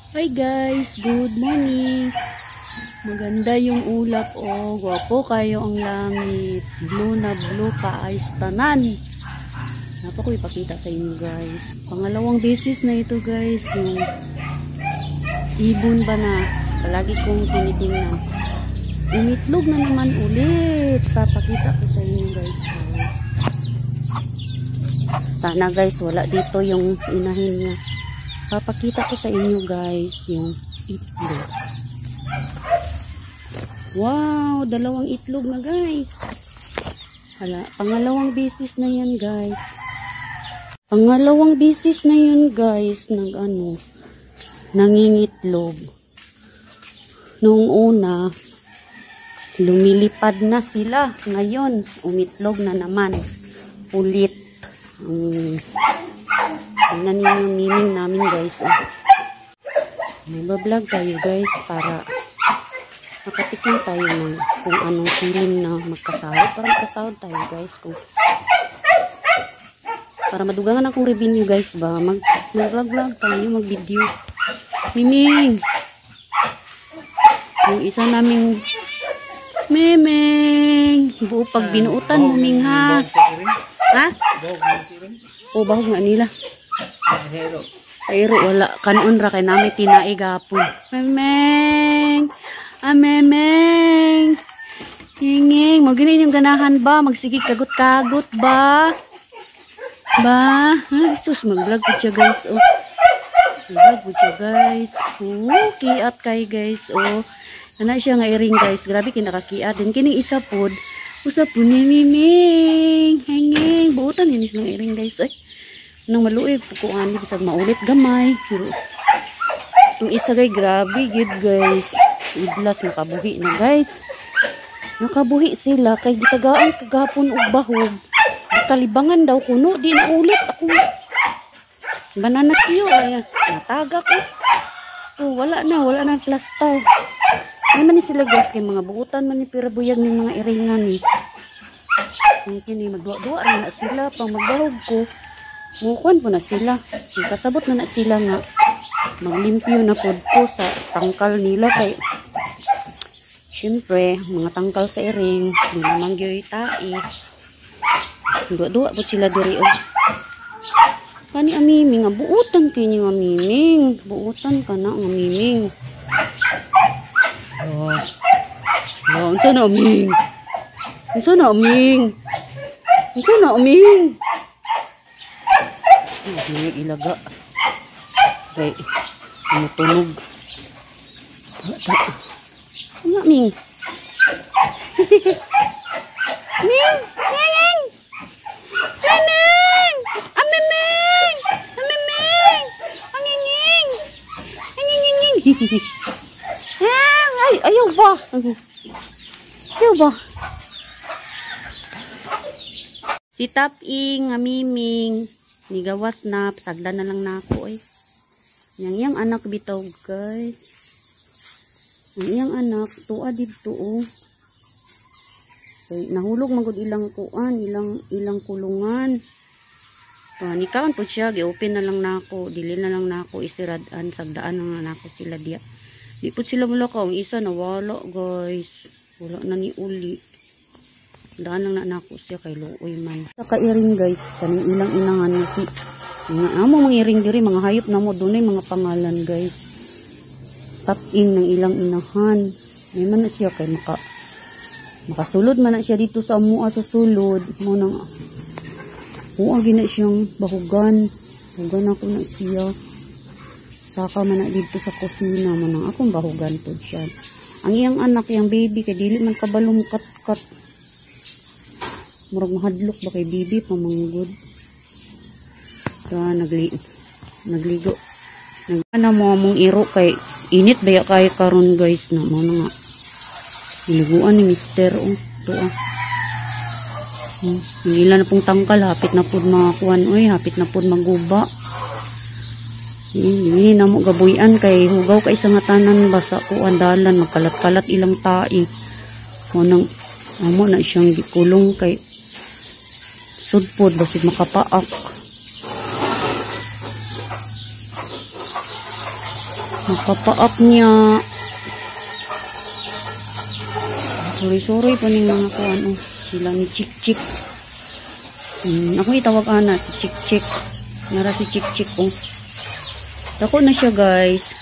Hi guys, good morning. Maganda yung ulap gwapo kayo ang langit. Blue na blue kaayos tanan. Napa ko ipakita sa inyo guys. Pangalawang beses na ito guys, yung ibon ba na palagi kong tinitingnan. Umitlog na naman ulit. Papakita ko sa inyo guys. Sana guys wala dito yung inahin niya. Papakita ko sa inyo guys yung itlog. Wow, dalawang itlog na guys. Hala, pangalawang beses na yan guys. Pangalawang beses na yan guys nangingitlog. Noong una lumilipad na sila. Ngayon umitlog na naman ulit. Tingnan niyo yung miming namin guys. Mag-vlog tayo guys para makatikim tayo ng kung anong feeling na magkasahod. Para magkasahod tayo guys. Para madugangan akong revenue guys ba. Mag-vlog tayo, mag-video. Miming! Yung isa naming Miming! Buo pag binuutan mo ming ha. Ha? O bahog nga nila. Pero wala kanon ra kay nami tinae gapon. Memeng. Memeng. Hinging, mo gini yung ganahan ba magsigig kagot-kagot ba? Ba, sus mag-vlog ko siya guys. Vlog ko siya guys. Kiat kay guys. Ana siya nga iring guys. Grabe kinakakiat din kini isa pod. Usa po ni Miming. Hinging, buutan ini lang iring guys. Nang maluig pukuan bisag maulit gamay. Yung isa gay grabe gid guys. Idlas nakabuhi na guys. Nakabuhi sila kay gitagaan kagapon og bahog. Kalibangan daw kuno di na ulit ako. Banana kiyo ay nataga ko. Wala na plaster. Ano man ni sila guys kay mga buutan man ni pirabuyag ning mga iringan ni. Kini magduwa-duwa na sila pang magbahog ko. Mukuan po na sila. Kasabot na sila nga maglimpyo na po sa tangkal nila kay syempre mga tangkal sa iring di naman gyoy tai. Dua-dua po sila diri kani amiming nga buutan kay nga miming. Buutan ka na nga miming. Unsa na aming? Unsa na aming? Unsa na aming? Hindi ilaga. Okay. Tumutunog. Ano, Ming? Ming! Ming! Ming! Amiming! Amiming! Anginging! Anginging! Ay, ayaw ba? Ayaw ba? Si Taping, Amiming. Nigawas na, pasagdan na lang na ako yang anak bitaw guys. Yang anak, tuwa dito Okay, nahulog magod ilang kuan, ilang kulungan. Nikawan po siya, gi-open na lang na ako, dili na lang na ako isiradan, sagdaan na lang ako sila diya. Di po sila mula ka, ang isa nawala guys. Wala na ni uli. Daan lang na ako siya kay Looy man. Sa kairing guys, kaning ilang-ilangan ni si amo mga iring diri, mga hayop na mo dunay mga pangalan guys. Taping ng ilang inahan. May man na siya kay makasulod man na siya dito sa amua sa sulod. Mo nang gina siyang bahugan. Bahugan ako na siya. Saka man na dito sa kusina mo nang akong bahugan po siya. Ang iyang anak, yung baby kay dili man kabalong kat murag mahadlok ba kay bibi pamanggod. Nagligo. Nagana mo among iro kay init baya kay karon guys na mo nga. Iliguan ni Mister Nila na pong tangkal, hapit na pud makakuan hapit na pud maguba. Hindi na mo gabuyan kay hugaw kay sa nga tanan basa ko andalan magkalat-kalat ilang tai. Mo nang amo na siyang gikulong kay sudpod basig makapaak. Nagpapa-up niya. Sorry pa ning mga kuan oh. Sila ni Chik Chik. Ako itawag ana si Chik Chik. Nara si Chik Chik oh. Dako na siya guys.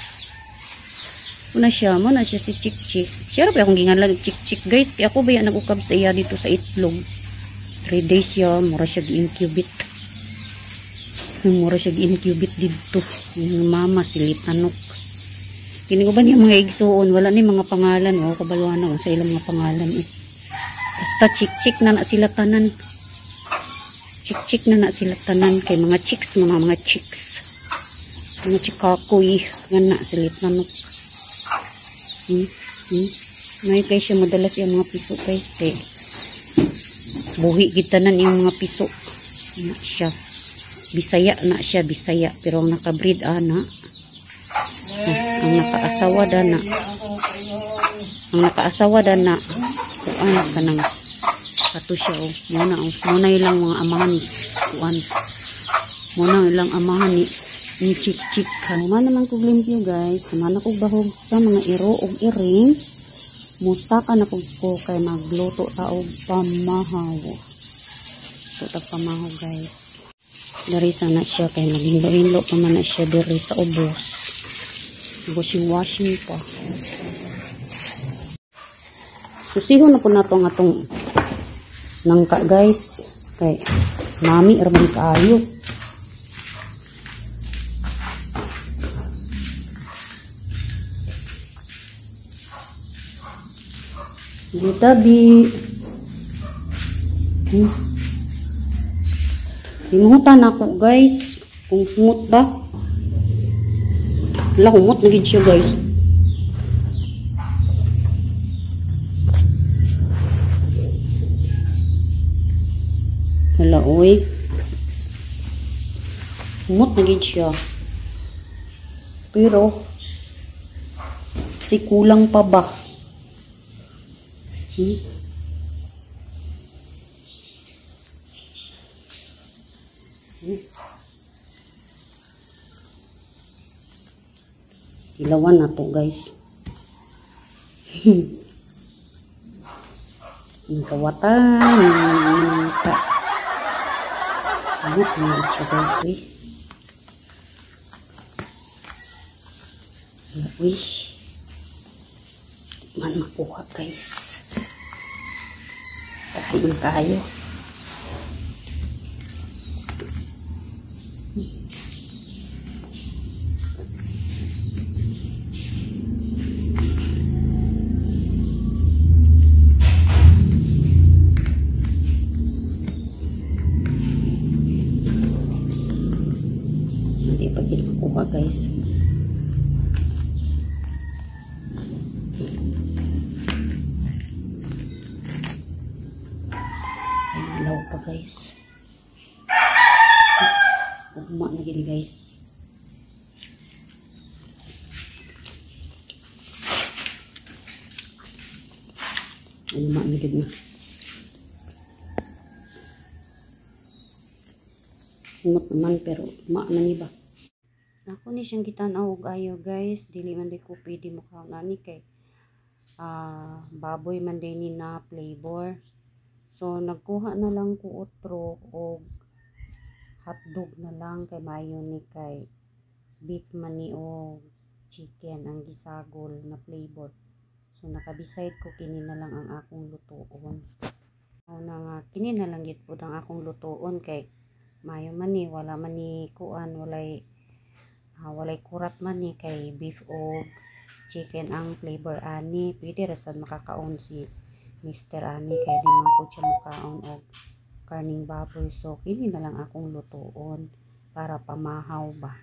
Mo na siya si Chik Chik. Siya pa akong ginganlan Chik Chik guys. Kaya ako ba yan nag-ukab sa iya dito sa itlog. 3 days siya, mura siya gi-incubate. Mura siya gi-incubate dito. Yung mama silip anok. Kini ko ba niya mga igsuon, wala ni mga pangalan, oh, kabaluan na sa ilang mga pangalan eh. Basta chik-chik na sila tanan. Chik-chik na sila tanan kay mga chicks, mga chicks. Mga chikakoy, nga silip nanok. May kay siya madalas yung mga piso guys, kay buhi gitanan yung mga piso. Na siya. Bisaya na siya, Bisaya, pero ang nakabreed ana. Ang nakaasawa dana kuan kanang kato siya oh muna ilang mga amahan ni kuan muna ilang amahan ni Chik Chik man naman kog limpyo guys man ako bahog sa mga iro og iring mustaka na kog ko kay magluto ta og pamahaw tag pamahaw guys dari sana siya kay naghinlo pa man na siya diri sa ubos washing pa. Susihon na po na itong nangka guys. Kay mami arman kaayo. Gitabi. Himutan ako guys. Kung humot ba? Wala, humot na gid siya guys. Wala, oy. Humot na gid siya. Pero, si kulang pa ba? Ilawan na to guys. Yung kawatan. Abot na siya guys. Uy. Man makuha guys. Kain tayo. Hindi pa kinukuha guys. Ay, ilaw pa guys. Ugma na gini guys. Ugma na gini na. Umot naman pero ugma na ni ba. Ako ni siyang gitanaw og ayo guys, dili man di ko pwede mukhang nani kay baboy man din ni na flavor. So nagkuha na lang ko otro og hotdog na lang kay mayo ni kay beef man ni og chicken ang gisagol na flavor. So naka-decide ko kini na lang ang akong lutoon. Na nga kini na lang gid pud ang akong lutoon kay mayo man ni wala man ni kuan walay kurat man ni kay beef o chicken ang flavor ani pwede rasad makakaon si Mr. Ani kay di man po siya makaon og karning baboy so kini na lang akong lutoon para pamahaw ba.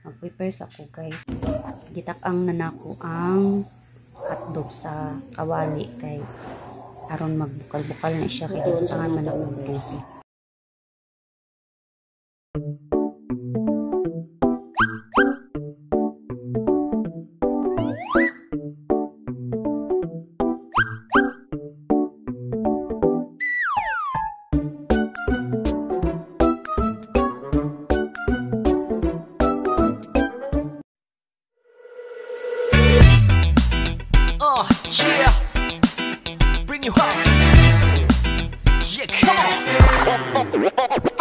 Mag-prepare sa ako guys. Gitak-ang na nako ang hotdog sa kawali kay aron magbukal-bukal na siya kay tangan man ako luto. bring you home. Yeah, come on.